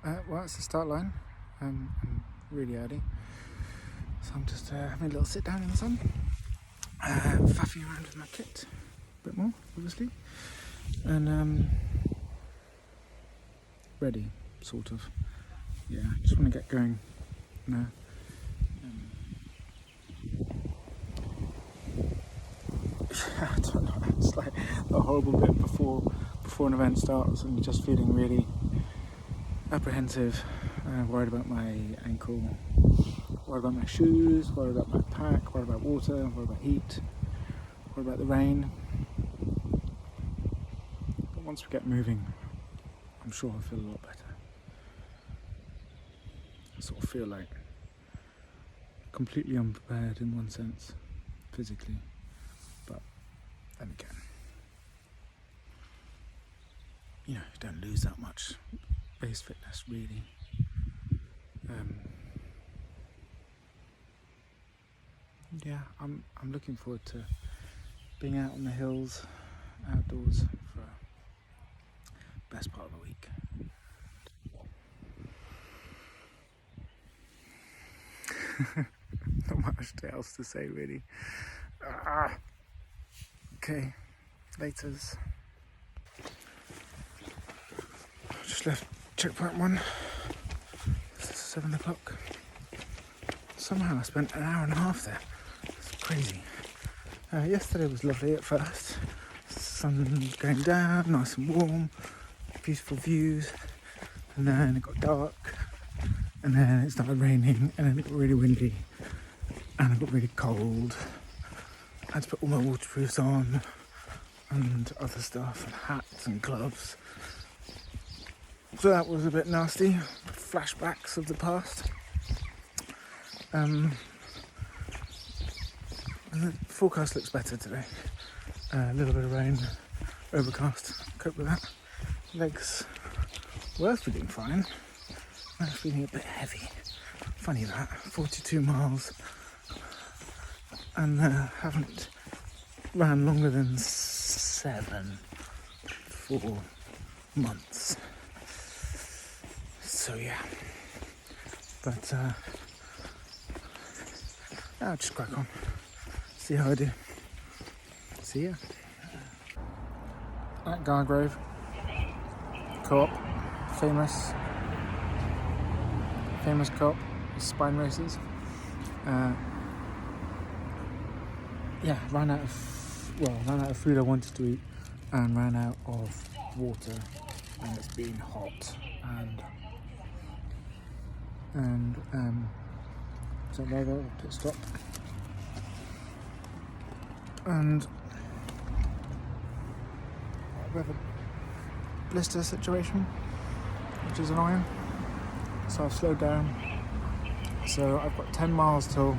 Well, it's the start line. I'm really early, so I'm just having a little sit down in the sun, faffing around with my kit a bit more, obviously, and ready, sort of. Yeah, just want to get going now. I don't know. It's like a horrible bit before an event starts, and you're just feeling really apprehensive, worried about my ankle, worried about my shoes, worried about my pack, worried about water, worried about heat, worried about the rain. But once we get moving, I'm sure I'll feel a lot better. I sort of feel like completely unprepared in one sense, physically, but then again, you don't lose that much base fitness really. Yeah, I'm looking forward to being out on the hills, outdoors for the best part of the week. Not much else to say really. Okay, laters. Just left checkpoint 1. It's 7 o'clock. Somehow I spent an hour and a half there. It's crazy. Yesterday was lovely at first. Sun going down, nice and warm, beautiful views. And then it got dark. And then it started raining. And then it got really windy. And it got really cold. I had to put all my waterproofs on. And other stuff. And hats and gloves. So that was a bit nasty. Flashbacks of the past. And the forecast looks better today. A little bit of rain, overcast, cope with that. Legs were feeling fine. I'm feeling a bit heavy. Funny that, 42 miles. And haven't ran longer than 7 for months. So yeah. But I'll just crack on. See how I do. See ya. At Gargrove Co-op, famous co-op, spine races. Ran out of food I wanted to eat, and ran out of water, and it's been hot, and so there we go, pit stop. And we have a blister situation, which is annoying. So I've slowed down. So I've got 10 miles till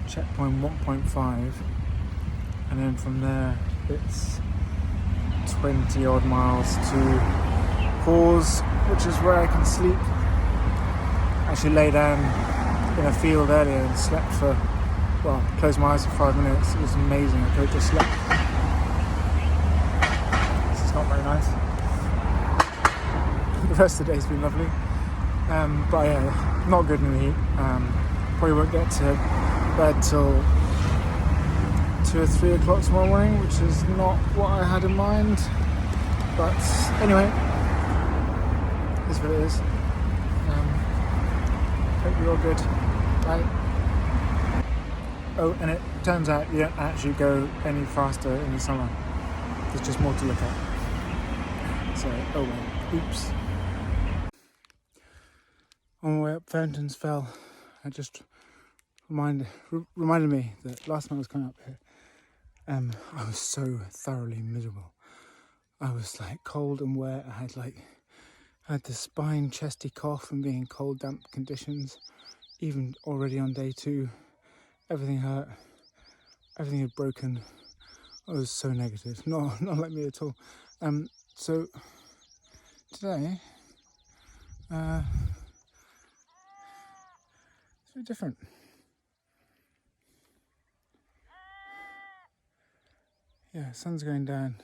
checkpoint 1.5, and then from there it's 20 odd miles to Hawes, which is where I can sleep. Actually lay down in a field earlier and slept for, closed my eyes for 5 minutes. It was amazing. I could have just slept. This is not very nice. The rest of the day's been lovely. But yeah, not good in the heat. Probably won't get to bed till 2 or 3 o'clock tomorrow morning, which is not what I had in mind. But anyway, it is what it is. Hope you're all good. Bye. Oh, and it turns out you don't actually go any faster in the summer. There's just more to look at. So, oh well. Oops. On my way up Fountains Fell, I just reminded me that last time I was coming up here, I was so thoroughly miserable. I was like cold and wet. I had the spine chesty cough from being in cold, damp conditions. Even already on day 2, everything hurt. Everything had broken. I was so negative. Not like me at all. So today, it's very different. Yeah, sun's going down.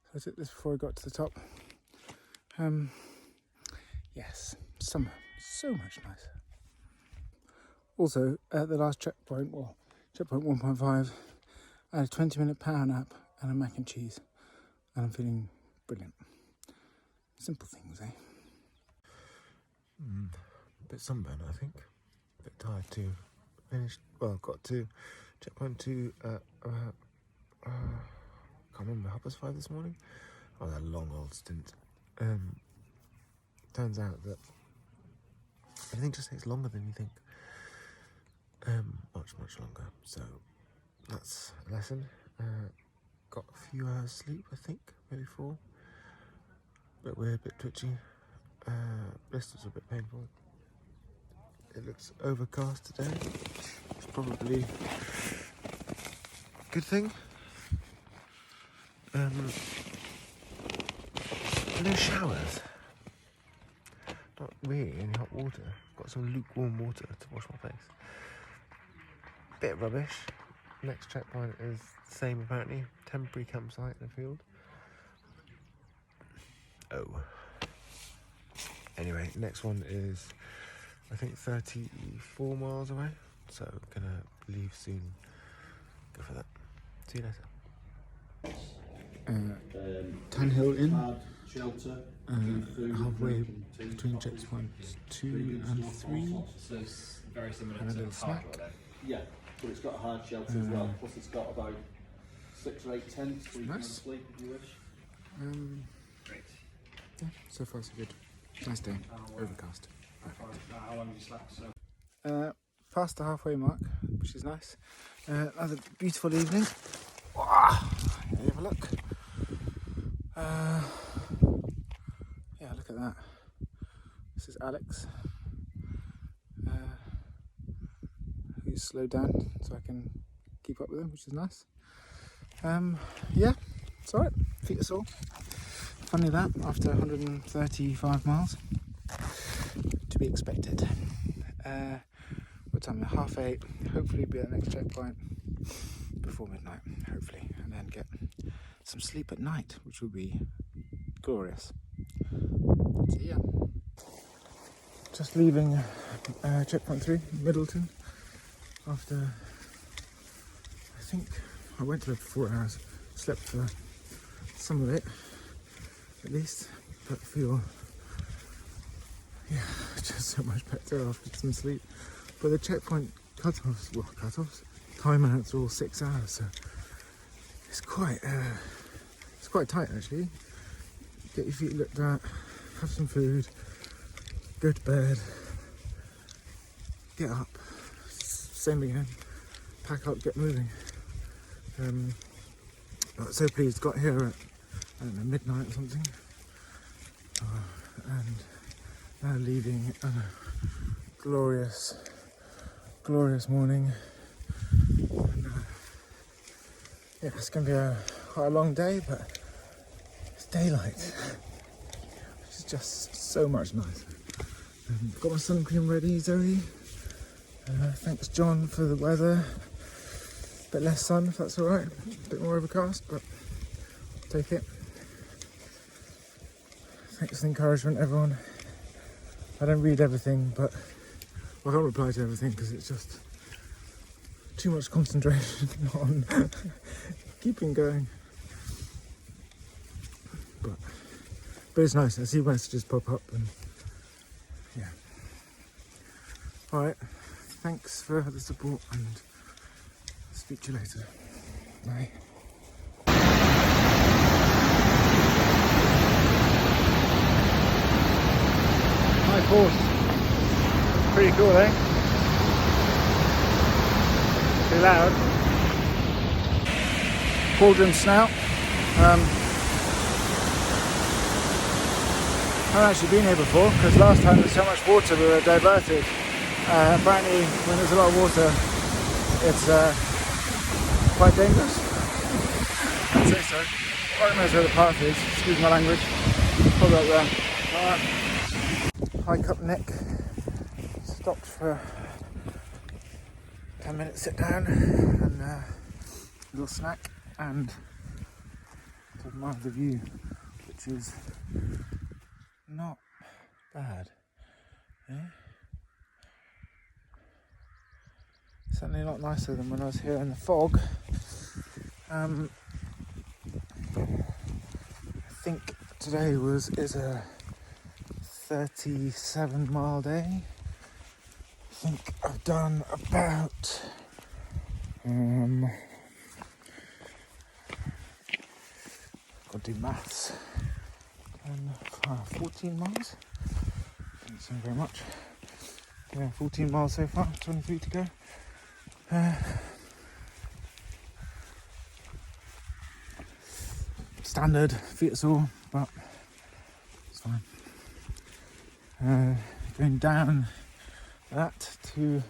So I took this before I got to the top. Yes, summer, so much nicer. Also, at the last checkpoint, well, checkpoint 1.5, I had a 20-minute power nap and a mac and cheese, and I'm feeling brilliant. Simple things, eh? A bit sunburned, I think. A bit tired too. Finished, well, got to checkpoint 2 at, can't remember, 5:30 this morning. Oh, that long old stint. Turns out that everything just takes longer than you think. Much longer. So that's a lesson. Got a few hours sleep, I think, maybe 4. Bit weird, bit twitchy. Blisters are a bit painful. It looks overcast today. It's probably a good thing. No showers. Not really any hot water. Got some lukewarm water to wash my face. Bit rubbish. Next checkpoint is the same apparently. Temporary campsite in a field. Oh. Anyway, next one is I think 34 miles away. So gonna leave soon. Go for that. See you later. Tan Hill Inn, Shelter, halfway between checkpoints 2 and 3, So it's very similar and a to little snack. yeah, but it's got a hard shelter as well. Plus, it's got about 6 or 8 tents where you can Nice. sleep if you wish. Great. Yeah, so far so good. Nice day, overcast. How long have you slept? So Past the halfway mark, which is nice. Another beautiful evening. Wow, have a look. Yeah, look at that. This is Alex, who's slowed down so I can keep up with him, which is nice. Yeah, it's alright. Feet are sore. Funny that, after 135 miles. To be expected. What time? 8:30. Hopefully be at the next checkpoint before midnight, hopefully, and then get some sleep at night, which will be glorious. So yeah. Just leaving checkpoint 3, Middleton, after I think I went to bed for 4 hours, slept for some of it at least, but feel just so much better after some sleep. But the checkpoint cutoffs, timeouts are all 6 hours, so it's quite tight actually. Get your feet looked at, have some food, go to bed, get up, same again, pack up, get moving. But so pleased, got here at, I don't know, midnight or something, and now leaving on a glorious morning. And, yeah, it's going to be quite a long day, but it's daylight, which is just so much nicer. Got my sun cream ready, Zoe. Thanks, John, for the weather. Bit less sun, if that's all right. A bit more overcast, but take it. Thanks for the encouragement, everyone. I don't read everything, but I can't reply to everything because it's just too much concentration on keeping going. But it's nice. I see messages pop up, and yeah. All right. Thanks for the support, and speak to you later. Bye. High force. Pretty cool, eh? Too loud. Cauldron Snout. I've actually been here before because last time there was so much water we were diverted. Apparently when there's a lot of water it's quite dangerous. I'd say so. God knows where the path is, excuse my language. Probably up there. Hike up Neck. Stopped for 10 minutes sit down and a little snack and to admire the view, which is not bad. Yeah? Certainly a lot nicer than when I was here in the fog. I think today is a 37-mile day. I think I've done about got to do maths. 14 miles. Doesn't seem very much. Yeah, 14 miles so far. 23 to go. Standard, feet are sore, but it's fine. Going down that to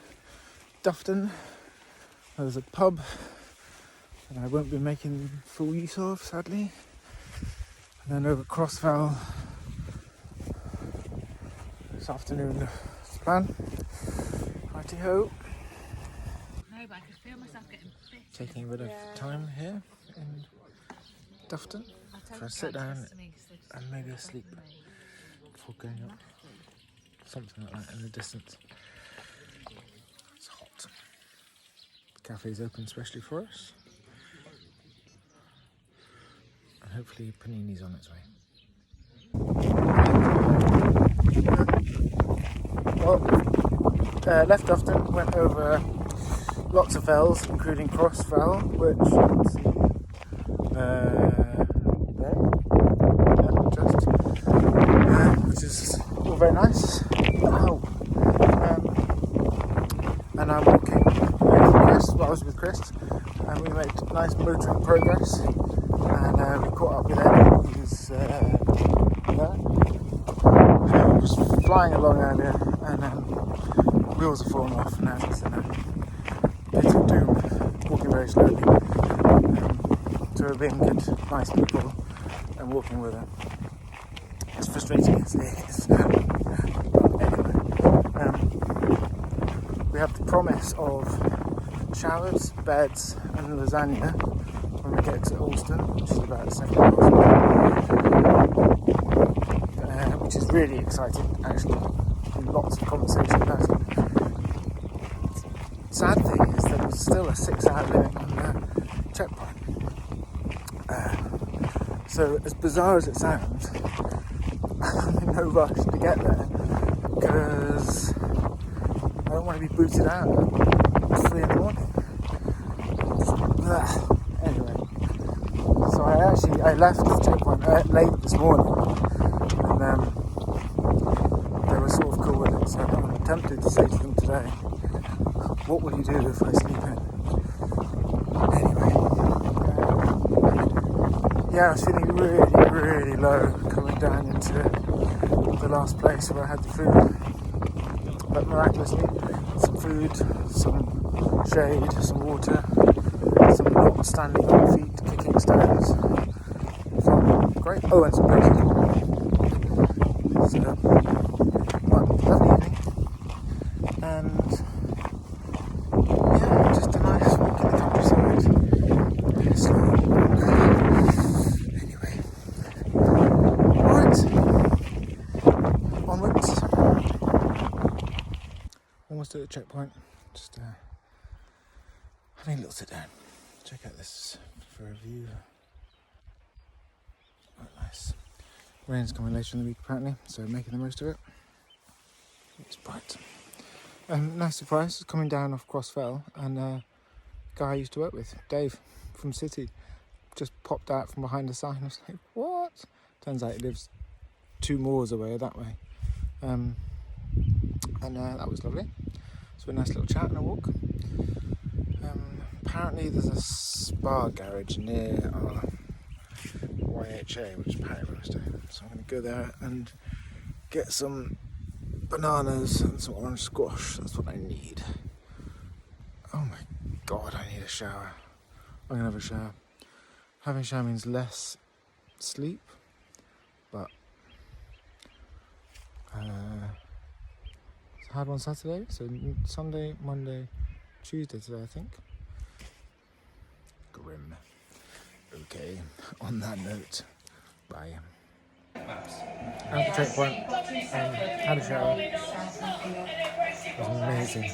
Dufton. There's a pub that I won't be making full use of, sadly. And then over Crossfell this afternoon. That's the plan. Righty ho. No, but I could feel myself getting bit. Taking a bit of time here in Dufton. I'll Try to sit down and maybe sleep before going up. Something like that in the distance. It's hot. The cafe's open especially for us. And hopefully Panini's on its way. Well, left Dufton, went over lots of fells, including Crossfell, which you can see which is all very nice. Ow. And I'm walking with Chris. Well, I was with Chris, and we made nice motoring progress. And we caught up with Eddie, who's there. He was flying along earlier, and wheels are falling off, and now he's in a bit of doom, walking very slowly. So we're being good, nice people, and walking with them. As frustrating as it is. Anyway, we have the promise of showers, beds, and lasagna when we get to Alston, which is about 7 miles, which is really exciting, actually. Lots of conversation about it. Sad thing is that it's still a 6-hour limit on the checkpoint. So as bizarre as it sounds, I'm in no rush to get there because I don't want to be booted out at 3 in the morning. Anyway, so I left the checkpoint late this morning, and they were sort of cool with it. So I'm tempted to say to them today, "What will you do if I sleep in?" Anyway, yeah, I was feeling really low coming down into the last place where I had the food, but miraculously, some food, some shade, some water, some not standing on feet, kicking stones. Felt great. Oh, and some bacon. So, lovely evening. And yeah, just a nice walk in the countryside. Slow walk. Anyway. Alright. Onwards. Almost at the checkpoint. Just having a little sit down. Check out this for a view. Quite nice. Rain's coming later in the week apparently, so making the most of it. It's bright. Nice surprise, coming down off Crossfell, and a guy I used to work with, Dave from City, just popped out from behind a sign. I was like, what? Turns out he lives 2 moors away that way. And that was lovely. So a nice little chat and a walk. Apparently there's a spa garage near our YHA, which apparently we're staying. So I'm going to go there and get some bananas and some orange squash. That's what I need. Oh my god, I need a shower. I'm going to have a shower. Having a shower means less sleep, but I had one Saturday, so Sunday, Monday, Tuesday today, I think. Grim. Okay, on that note, bye. Maps. At the checkpoint. Had a shower. It was amazing.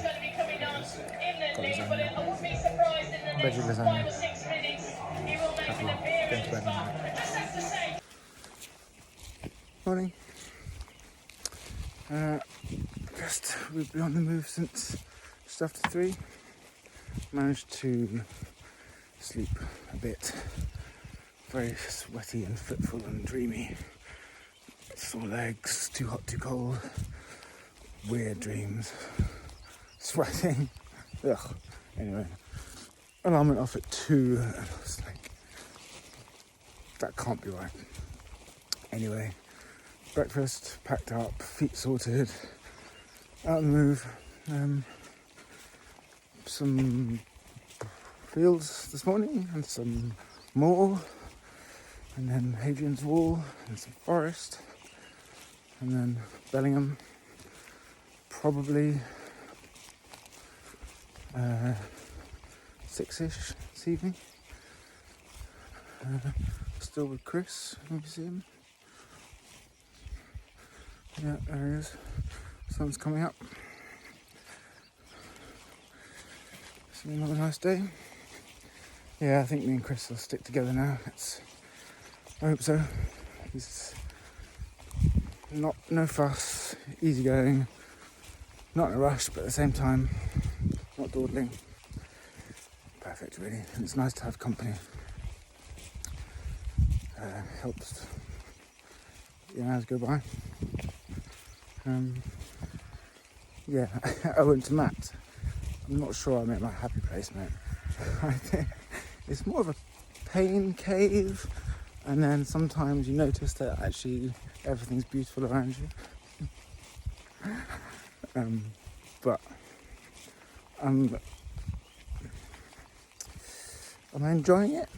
Got lasagna. Veggie lasagna. Happy. Going to bed now. Morning. We've been on the move since just after 3. Managed to sleep a bit. Very sweaty and fitful and dreamy. Sore legs, too hot, too cold. Weird dreams. Sweating. Ugh. Anyway, alarm went off at 2 and I was like, that can't be right. Anyway, breakfast, packed up, feet sorted, out on the move. Some fields this morning and some more, and then Hadrian's Wall and some forest, and then Bellingham, probably 6ish this evening. Still with Chris, let me see him. Yeah, there he is. Sun's coming up. It's been another nice day. Yeah, I think me and Chris will stick together now. I hope so. He's no fuss, easygoing, not in a rush, but at the same time, not dawdling. Perfect, really. And it's nice to have company. Helps the hours go by. Yeah, I went to Matt. I'm not sure I'm at my happy place, mate. I think it's more of a pain cave, and then sometimes you notice that actually everything's beautiful around you. But am I enjoying it?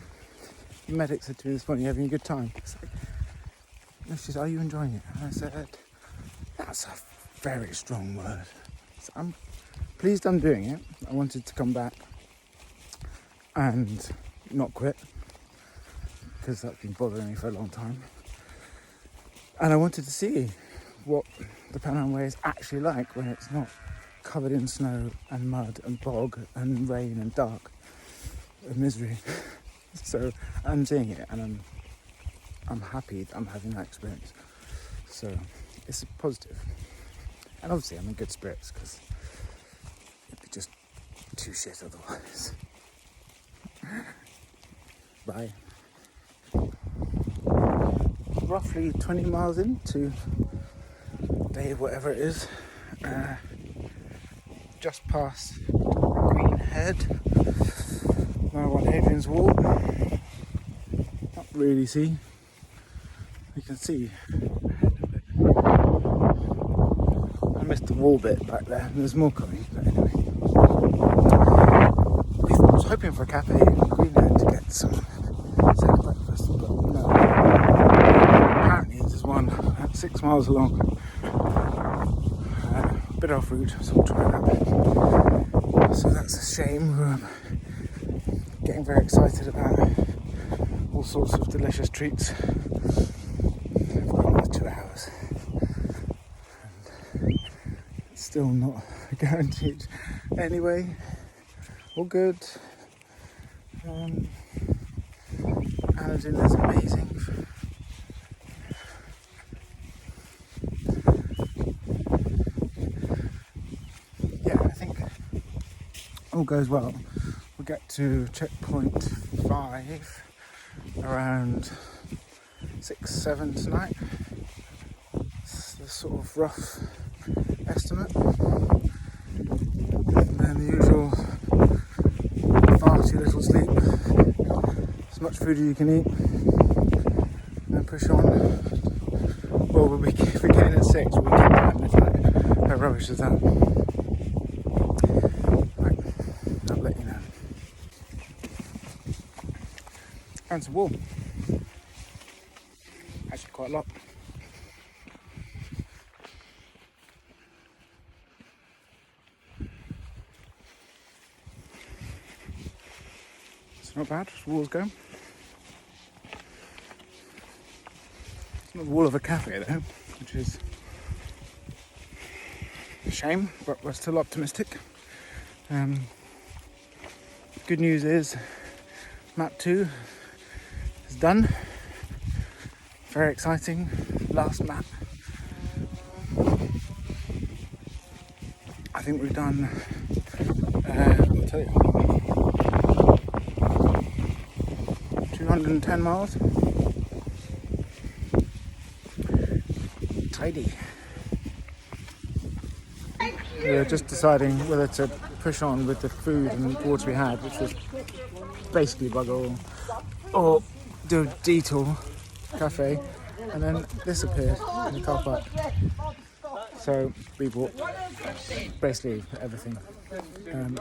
The medic said to me this morning, "You having a good time?" It's like, no, she said, "Are you enjoying it?" And I said, "That's a very strong word." So I'm pleased I'm doing it. I wanted to come back and not quit, because that's been bothering me for a long time. And I wanted to see what the Pennine Way is actually like when it's not covered in snow and mud and bog and rain and dark and misery. So I'm seeing it, and I'm happy that I'm having that experience. So it's a positive. And obviously I'm in good spirits, because it'd be just too shit otherwise. Bye. Roughly 20 miles into day whatever it is. Just past Green Head. Now on Hadrian's Wall. Not really see. You can see I missed the wall bit back there, and there's more coming, but anyway. I was hoping for a cafe in Greenhead to get some breakfast, but no. Apparently there's one 6 miles along. A bit off route, so we'll try that. So that's a shame. We're getting very excited about all sorts of delicious treats. I've got another 2 hours. And it's still not guaranteed. Anyway, all good. Anadin is amazing. Yeah, I think all goes well. We'll get to checkpoint 5 around 6-7 tonight. It's the sort of rough estimate. And then the usual far too little sleep, as much food as you can eat, and then push on. Well, if we get in at 6, we'll be getting at midnight. How rubbish is that? Right, I'll let you know. And some wool. Actually quite a lot. It's not bad as walls go. It's not the wall of a cafe though, which is Shame, but we're still optimistic. Good news is map 2 is done. Very exciting. Last map. I think we've done, I'll tell you, 210 miles. Tidy. We're just deciding whether to push on with the food and water we had, which was basically bugger all, or do a detour cafe, and then this appeared in the car park. So we bought basically everything, and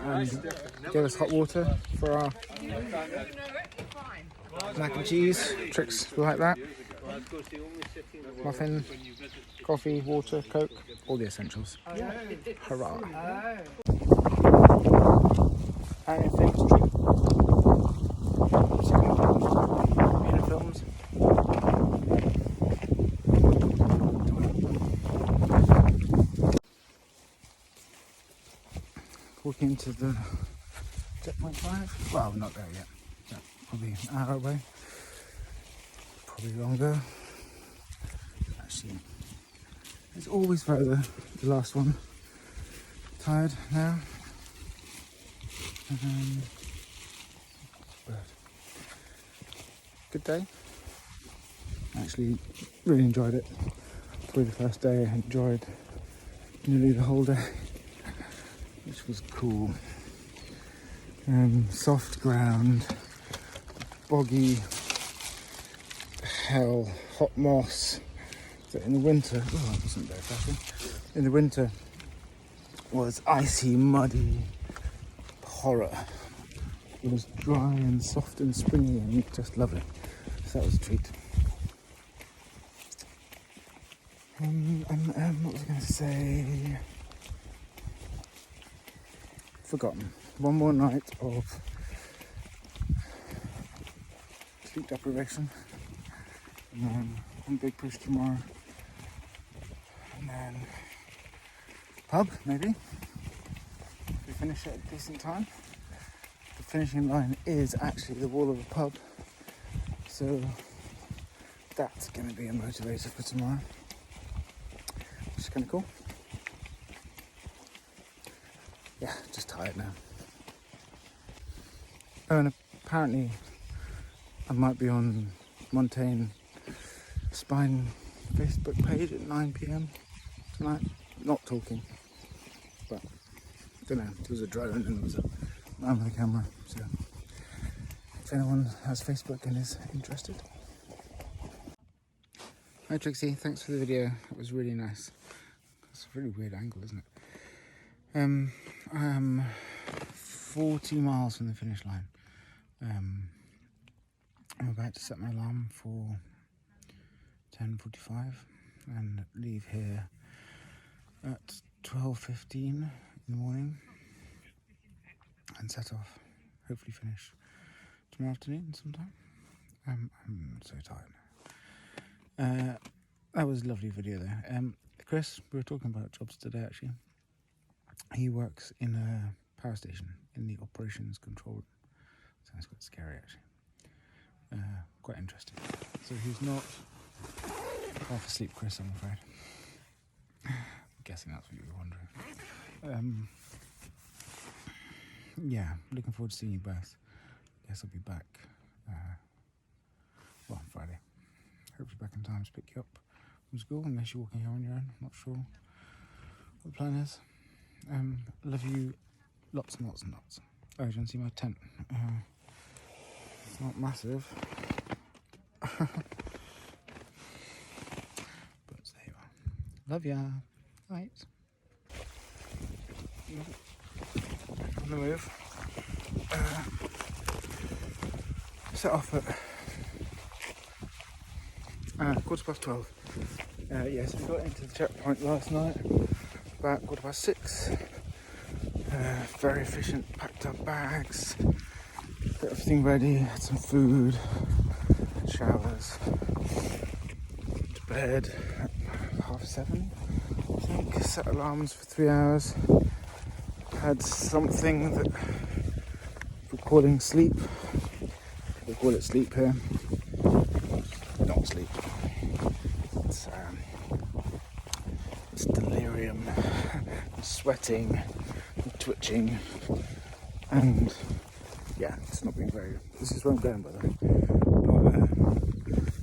gave us hot water for our mac and cheese. Tricks like that. Muffin, coffee, water, Coke, all the essentials. Hurrah! And famous tree. Mina Films. Walking into the checkpoint 5. Well, not there yet. So probably an hour away. Probably longer. Actually, it's always further. The last one. Tired now. But good day. Actually, really enjoyed it. Probably the first day I enjoyed nearly the whole day, which was cool. Soft ground, boggy hell, hot moss. So in the winter, oh, that wasn't very fashion. In the winter was icy, muddy horror. It was dry and soft and springy and just lovely. So that was a treat. What was I going to say? Forgotten. One more night of sleep deprivation, and then one big push tomorrow, and then pub maybe. If we finish at a decent time. The finishing line is actually the wall of a pub, so that's going to be a motivator for tomorrow, which is kind of cool. Yeah, just tired now. Oh, and apparently I might be on Montaigne Spine Facebook page at 9 PM tonight. Not talking, but I don't know, there was a drone and there was a man with a camera, so if anyone has Facebook and is interested. Hi Trixie, thanks for the video, it was really nice. It's a really weird angle, isn't it? I am 40 miles from the finish line. I'm about to set my alarm for 10:45 and leave here at 12:15 in the morning and set off, hopefully finish tomorrow afternoon sometime. I'm so tired. That was a lovely video there. Chris, we were talking about jobs today actually. He works in a power station in the operations control room. Sounds quite scary actually. Quite interesting. So he's not half asleep, Chris, I'm afraid. I'm guessing that's what you were wondering. Yeah, looking forward to seeing you both. Guess I'll be back, well, Friday. Hopefully back in time to pick you up from school, unless you're walking here on your own. Not sure what the plan is. Love you lots and lots and lots. Oh, do you want to see my tent? It's not massive. But there you are. Love ya. Right. On the move. Set off at 12:15. Yes, we got into the checkpoint last night about 6:15. Very efficient, packed up bags, got everything ready, had some food, showers, to bed at 7:30, I think. set alarms for 3 hours, had something that we're calling sleep. We call it sleep here. Not sleep. It's delirium, and sweating, and twitching, and yeah, it's not been very. This is where I'm going, by the way.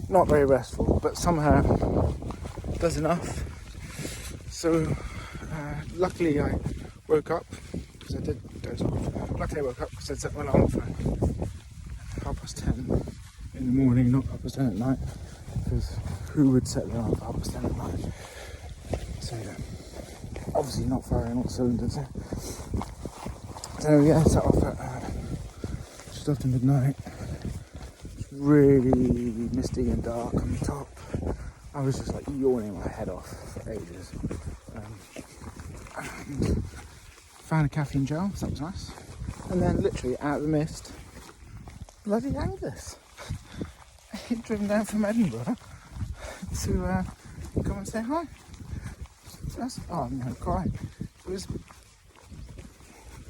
Not very restful, but somehow does enough. So luckily I woke up because I did doze off. Luckily I woke up because I set my alarm for 10:30 in the morning, not 10:30 at night. Because who would set the alarm for 10:30 at night? So yeah, obviously not firing all cylinders. So yeah, set off at just after midnight. It's really misty and dark on the top. I was just like yawning my head off for ages. And found a caffeine gel, so that was nice. And then literally out of the mist, bloody Angus. He'd driven down from Edinburgh to come and say hi. Oh, I'm going to cry. It was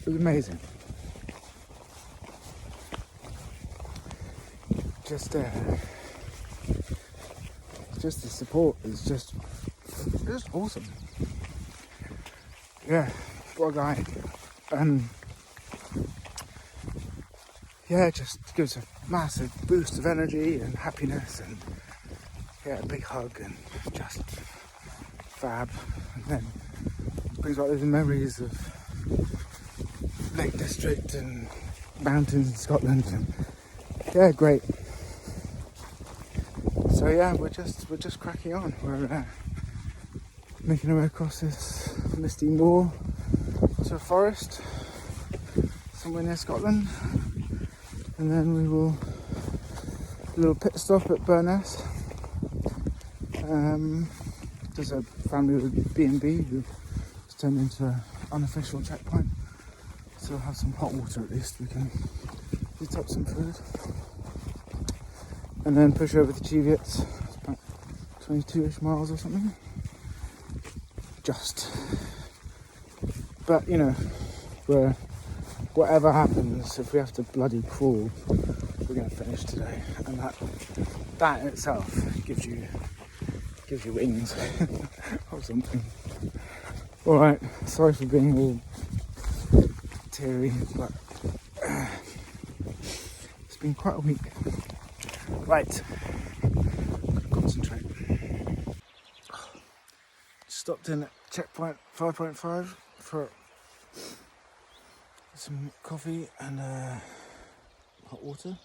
amazing. Just the support is just awesome. Yeah, what a guy. Yeah, it just gives a massive boost of energy and happiness, and yeah, a big hug and just fab. And then brings back those memories of Lake District and mountains in Scotland, and yeah, great. So yeah, we're just cracking on. We're making our way across this misty moor to a forest somewhere near Scotland, and then we will do a little pit stop at Burness. There's a family with B&B who has turned into an unofficial checkpoint, so we'll have some hot water at least. We can heat up some food, and then push over to Cheviot. It's about 22-ish miles or something. But you know, whatever happens, if we have to bloody crawl, we're going to finish today, and that in itself gives you wings or something. All right, sorry for being all teary, but it's been quite a week. Right, concentrate. Stopped in at checkpoint 5.5 for some coffee and hot water.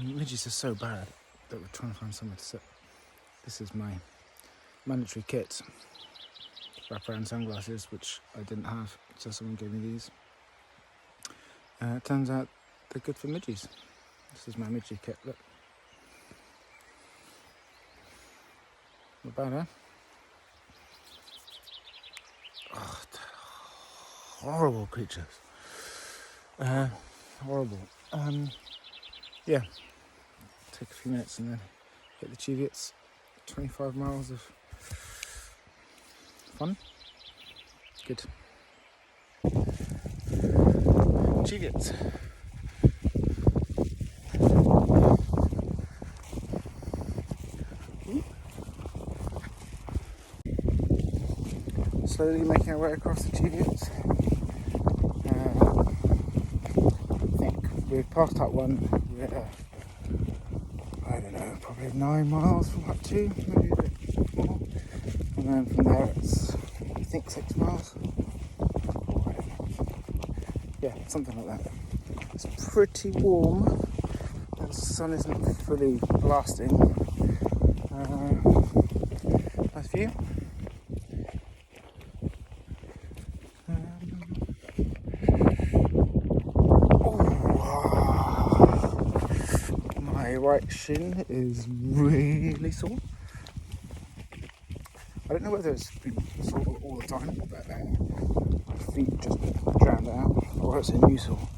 Midges are so bad that we're trying to find somewhere to sit. This is my mandatory kit. Wraparound sunglasses, which I didn't have, so someone gave me these. It turns out they're good for midges. This is my midgie kit, look. Not bad, eh? Oh, horrible creatures. Horrible. Yeah. Take a few minutes and then hit the Cheviots. 25 miles of fun. Good. Cheviots. Slowly making our way across the Cheviots. I think we're past that one. We're, I don't know, probably 9 miles from Hut 2, maybe a bit more. And then from there it's, I think, 6 miles. Or I don't know. Yeah, something like that. It's pretty warm. The sun isn't fully blasting. Nice view. My right shin is really sore. I don't know whether it's been sore all the time, but my feet just drowned out, or it's a new sore.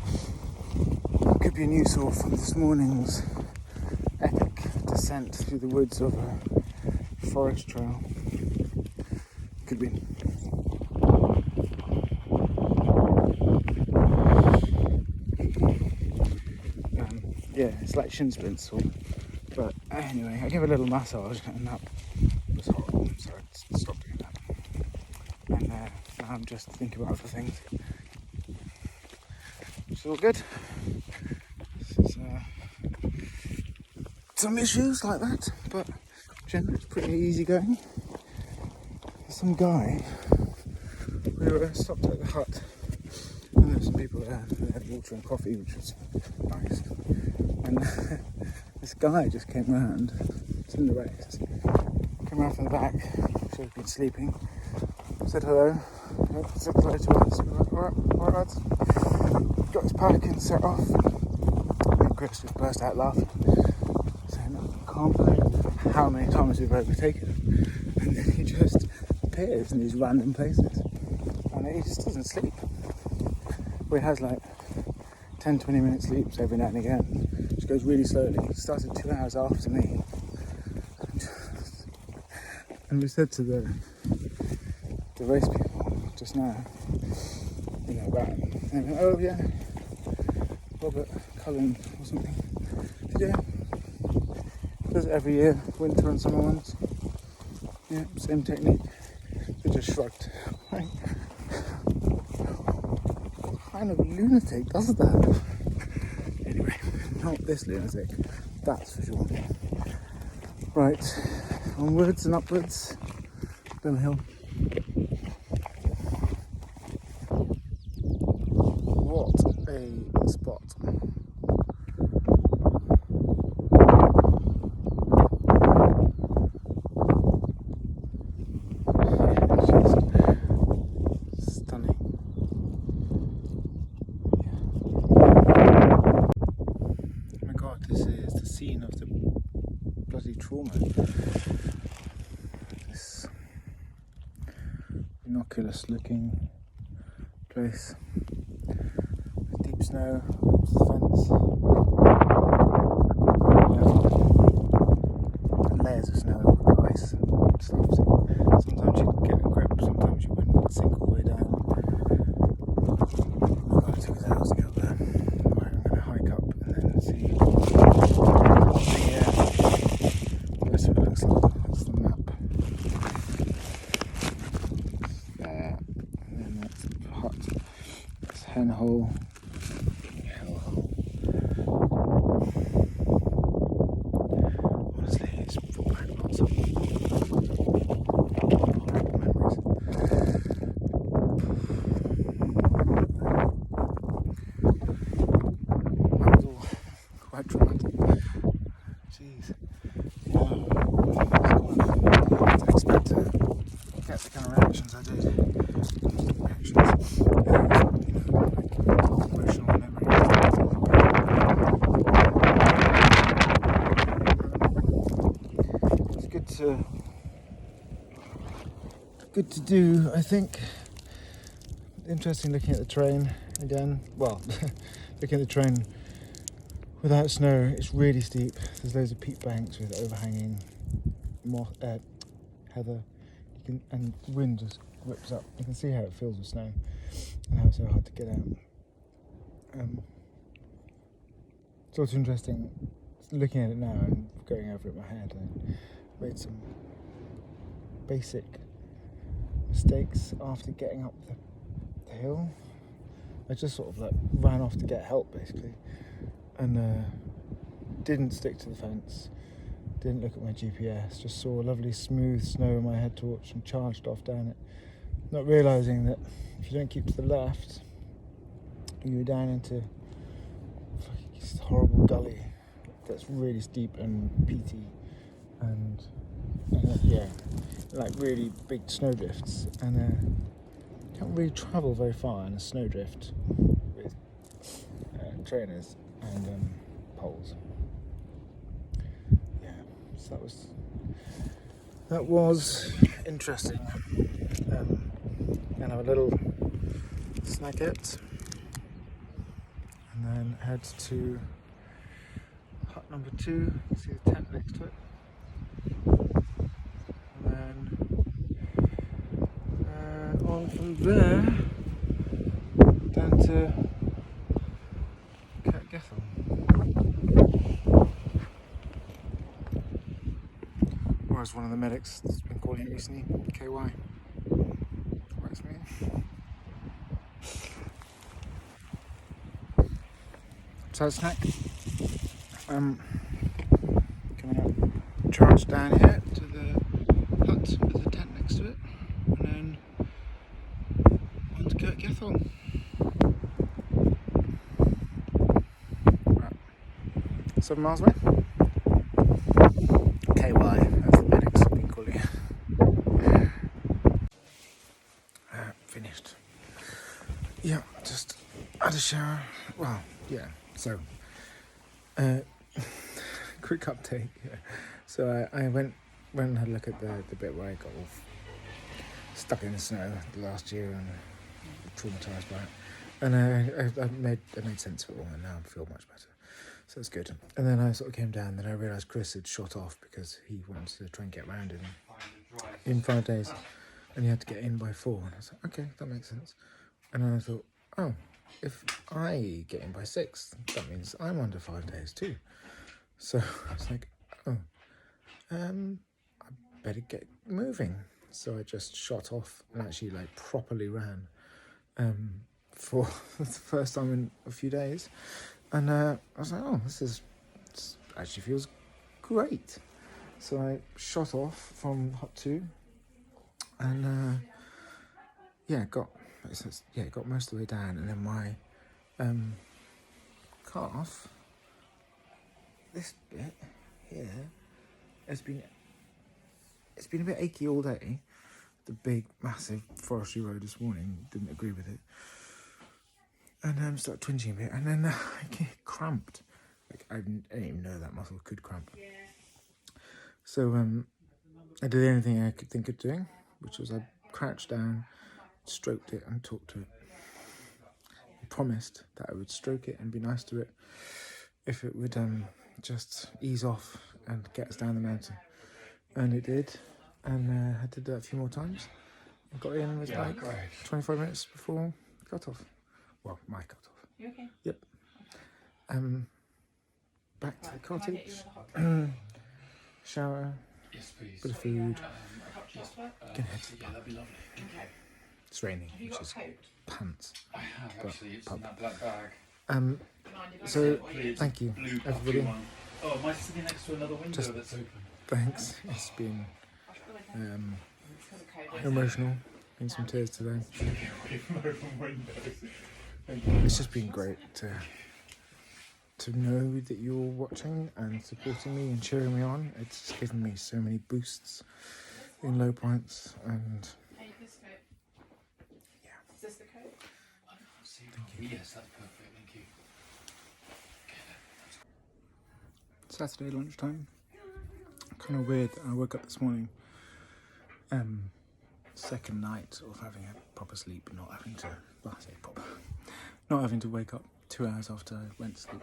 It could be a new sore from this morning's epic descent through the woods of a forest trail. Could be. yeah, it's like shin splints. But anyway, I gave a little massage and that was horrible, so I stopped doing that. And now I'm just thinking about other things, which is all good. It's, some issues like that, but generally it's pretty easy going. Some guy, we were stopped at the hut, and there were some people there who had water and coffee, which was nice. And this guy just came round, it's in the race, came round from the back, so he'd been sleeping, said hello, said hello to us, we were like, alright lads, got his pack and set off, and Chris just burst out laughing, saying, I can't believe how many times we've overtaken him, and then he just appears in these random places, and he just doesn't sleep. Well, he has like 10-20 minute sleeps every now and again, which goes really slowly. He started 2 hours after me, and we said to the race people just now, you know, about him, and they went, oh yeah, Robert Cullen or something. Yeah, does it every year, winter and summer ones. Yeah, same technique. They just shrugged. Right. What kind of lunatic does that? Anyway, not this lunatic, that's for sure. Right, onwards and upwards, down the hill. What a spot. Scene of the bloody trauma. This innocuous looking place with deep snow, fence, and layers of snow, ice and stuff. So sometimes you'd get a grip, sometimes you wouldn't, you'd sink all the way down. Oh God, it took us hours to get up there. Right, I'm going to hike up and then see. That's what it looks like. That's the map. There. And then that's the hut. That's hen hole. Hell hole. Honestly, it's brought back lots of horrible memories. That was all quite traumatic. Jeez. I didn't expect to get the kind of reactions I did. Reactions. Like emotional memory. It's good to do, I think. Interesting looking at the terrain again. Well, looking at the terrain without snow, it's really steep. There's loads of peat banks with overhanging heather. And wind just whips up. You can see how it fills with snow and how it's so hard to get out. It's also interesting looking at it now and going over it in my head. I made some basic mistakes after getting up the hill. I just sort of like ran off to get help basically, and didn't stick to the fence, didn't look at my GPS, just saw lovely smooth snow in my head torch and charged off down it, not realising that if you don't keep to the left, you're down into this horrible gully that's really steep and peaty and yeah, like really big snowdrifts, and can't really travel very far in a snowdrift with trainers and poles. Yeah, so that was interesting. Gonna have a little snackette and then head to hut number 2. You can see the tent next to it. And then on from there down to Kirkgethel. as one of the medics has been calling it recently, KY. Works for me. So snack. Coming up, charge down here to the hut with the tent next to it, and then on to Kirk Gethel. Right. 7 miles away. KY, as the medics have been calling it. Finished. Yeah, just had a shower. Well, yeah, so quick update. Yeah. So I went and had a look at the bit where I got all stuck in the snow last year and traumatised by it. And I made sense of it all, and now I feel much better. So it's good. And then I sort of came down, then I realised Chris had shot off because he wanted to try and get round in 5 days. And he had to get in by 4. And I was like, okay, that makes sense. And then I thought, oh, if I get in by 6, that means I'm under 5 days too. So I was like, oh, I better get moving. So I just shot off and actually like properly ran for the first time in a few days. And I was like, oh, this actually feels great. So I shot off from Hut 2 and got most of the way down, and then my calf, this bit here, it's been a bit achy all day. The big massive forestry road this morning didn't agree with it, and started twinging a bit, and then I get cramped. Like I didn't even know that muscle could cramp. Yeah. So I did anything I could think of doing, which was I crouched down, stroked it and talked to it. I promised that I would stroke it and be nice to it if it would just ease off and get us down the mountain. And it did, and I had to do that a few more times. I got in, it was like 25 minutes before cut off. Well, my cut off. You okay? Yep. Back to the cottage. Shower. Yes, please. Bit of food. Gonna head to the Yeah, pub. that'd be lovely. Okay. It's raining, Have you which got a is coat? pants. I have But actually. It's pub. in that black bag. So Please. thank you, Blue puffy everybody. one. Oh, mine's sitting next to another window Just- that's open. Thanks. It's been emotional. Been some tears today. Away from open windows. It's just been great to know that you're watching and supporting me and cheering me on. It's given me so many boosts in low points, and Hey, this coat. Yeah. Is this the coat? Yes, that's perfect. Thank you. Saturday lunchtime. Kind of weird. I woke up this morning, second night of having a proper sleep, not having to, well, I say proper, not having to wake up 2 hours after I went to sleep,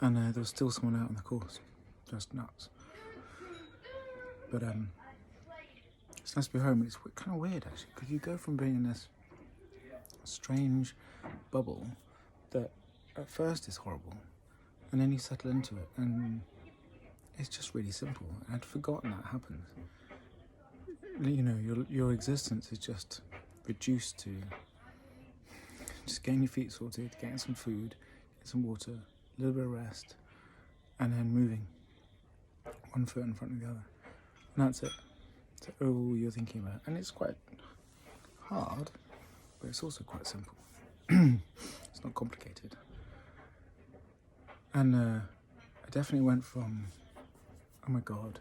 and there was still someone out on the course, just nuts. But it's nice to be home. It's kind of weird actually, because you go from being in this strange bubble that at first is horrible, and then you settle into it, and it's just really simple. I'd forgotten that happens. You know, your existence is just reduced to just getting your feet sorted, getting some food, getting some water, a little bit of rest, and then moving one foot in front of the other. And that's it. That's all you're thinking about. And it's quite hard, but it's also quite simple. It's not complicated. And I definitely went from, oh my God,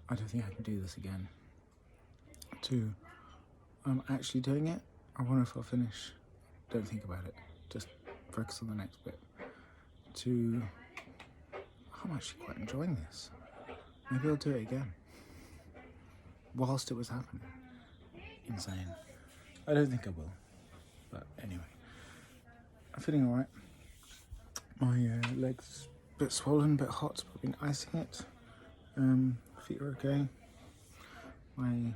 I don't think I can do this again, to I'm actually doing it. I wonder if I'll finish. Don't think about it. Just focus on the next bit. To I'm actually quite enjoying this. Maybe I'll do it again. Whilst it was happening. Insane. I don't think I will. But anyway. I'm feeling alright. My legs a bit swollen, a bit hot, but I've been icing it. Feet are okay. My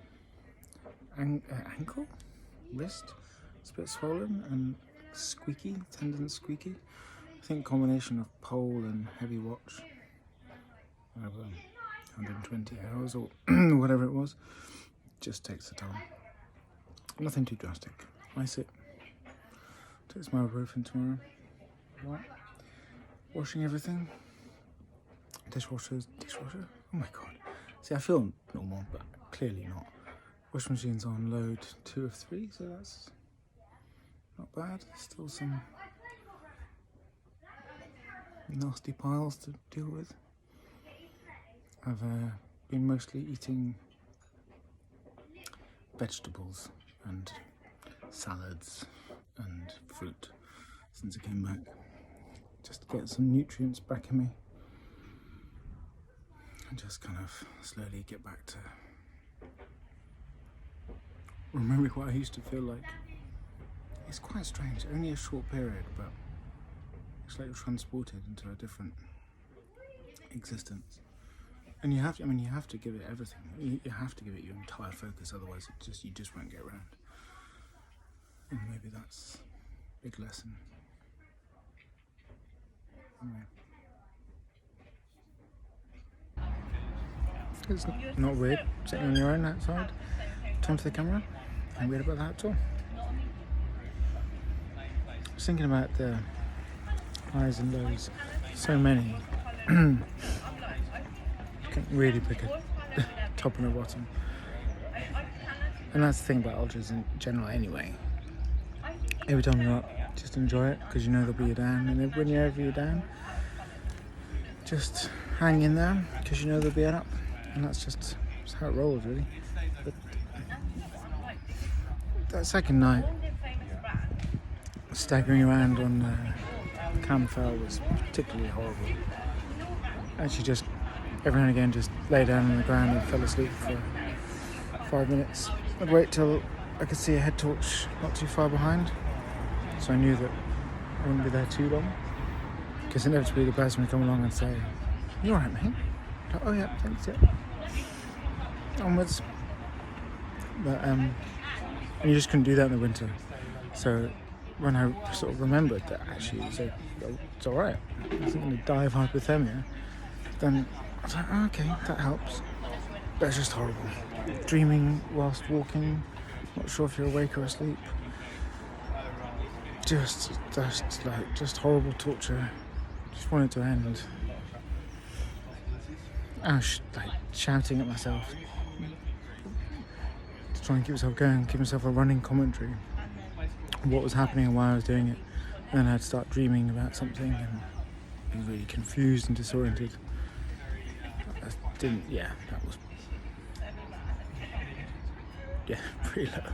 ankle, wrist, it's a bit swollen and squeaky, tendon squeaky. I think combination of pole and heavy watch. I've 120 hours or whatever it was. Just takes the toll. Nothing too drastic. Ice it. Take some ibuprofen tomorrow. Right. Washing everything. Dishwasher. Oh my god. See, I feel normal, but clearly not. Washing machine's on load 2 of 3, so that's not bad. Still some nasty piles to deal with. I've been mostly eating vegetables and salads and fruit since I came back. Just to get some nutrients back in me. And just kind of slowly get back to remembering what I used to feel like. It's quite strange, only a short period, but it's like you're transported into a different existence. And you have to, you have to give it everything. You have to give it your entire focus, otherwise you just won't get around. And maybe that's a big lesson. Anyway. It's not weird sitting on your own outside, turn to the camera. Ain't weird about that at all. I was thinking about the highs and lows. So many. Can't really pick a top and a bottom. And that's the thing about ultras in general anyway. Every time you're up, just enjoy it, because you know there'll be a down. And whenever you're down, just hang in there, because you know there'll be an up. And that's just how it rolls, really. But that second night, staggering around on Camfell was particularly horrible. Actually, just every now and again, just lay down on the ground and fell asleep for 5 minutes. I'd wait till I could see a head torch not too far behind, so I knew that I wouldn't be there too long. Because inevitably the person would come along and say, "You alright, mate?" Like, "Oh yeah, thanks, yeah." Onwards. But and you just couldn't do that in the winter. So when I sort of remembered that actually it's alright, I wasn't going to die of hypothermia, then I was like, oh, okay, that helps. But it's just horrible. Dreaming whilst walking, not sure if you're awake or asleep. Just horrible torture. Just want it to end. I was shouting at myself to try and keep myself going, give myself a running commentary on what was happening and why I was doing it. And then I'd start dreaming about something and be really confused and disoriented. That was pretty low.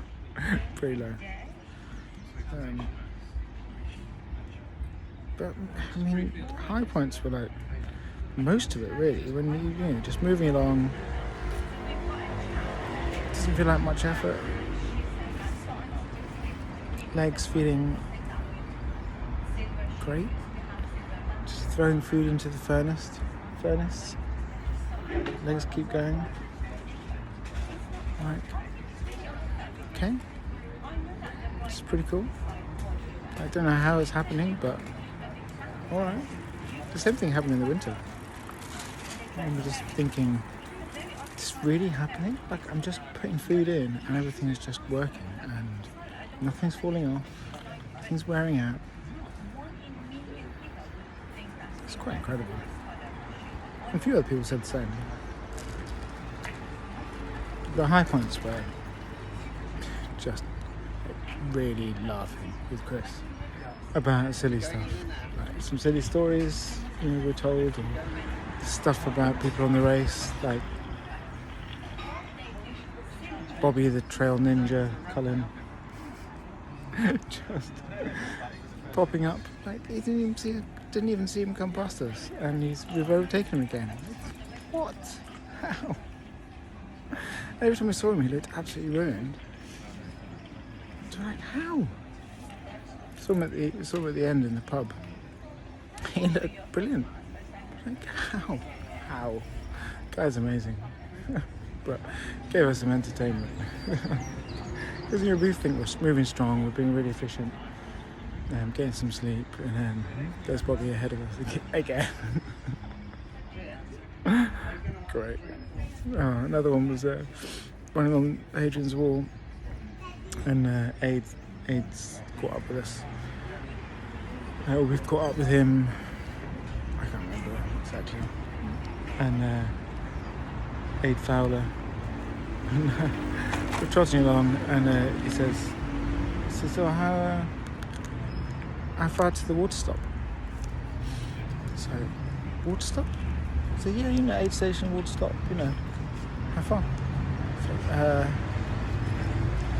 Pretty low. But I mean, high points were like most of it really. When you know, just moving along, doesn't feel like much effort. Legs feeling great. Just throwing food into the furnace. Legs keep going. Like, okay. It's pretty cool. I don't know how it's happening, but alright. The same thing happened in the winter. I'm just thinking, is this really happening? Like, I'm just putting food in and everything is just working and nothing's falling off, nothing's wearing out. It's quite incredible. A few other people said the same. The high points were just really laughing with Chris about silly stuff. Like some silly stories, we're told, and stuff about people on the race, like Bobby the trail ninja, Colin, just popping up. Like he didn't even see him come past us, and we've overtaken him again. What? How? Every time I saw him, he looked absolutely ruined. So like, how? Saw him at the end in the pub. He looked brilliant. Like, how? How? Guy's amazing. But gave us some entertainment. Because we think we're moving strong, we're being really efficient, getting some sleep, and then there's Bobby ahead of us again. Great. Another one was running on Hadrian's Wall, and Aid's caught up with us. We've caught up with him. I can't remember exactly. And Aid Fowler. We're trotting along, and he says, "So how far to the water stop?" So, water stop? So yeah, you know, aid station, water stop. You know, how far? So,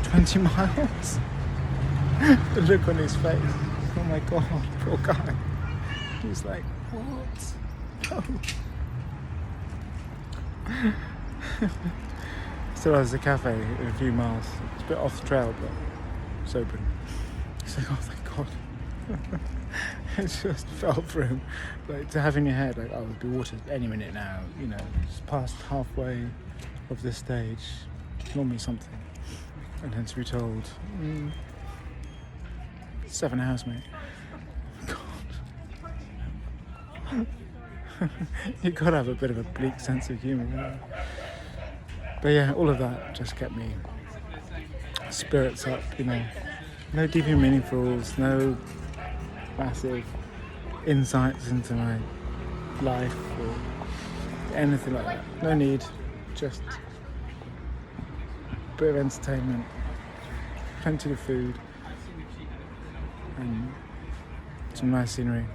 20 miles. The look on his face. Oh my god, poor guy. He's like, what? No. Still has a cafe in a few miles. It's a bit off the trail, but it's open. He's like, oh thank god. It just fell for him. Like, to have in your head, like, oh, it'll be water any minute now. You know, it's past halfway of this stage. Normally something. And then to be told, 7 hours, mate. God. You've got to have a bit of a bleak sense of humour, you know? But yeah, all of that just kept me spirits up, you know. No deep and meaningfuls, no massive insights into my life or anything like that. No need, just a bit of entertainment, plenty of food, and some nice scenery.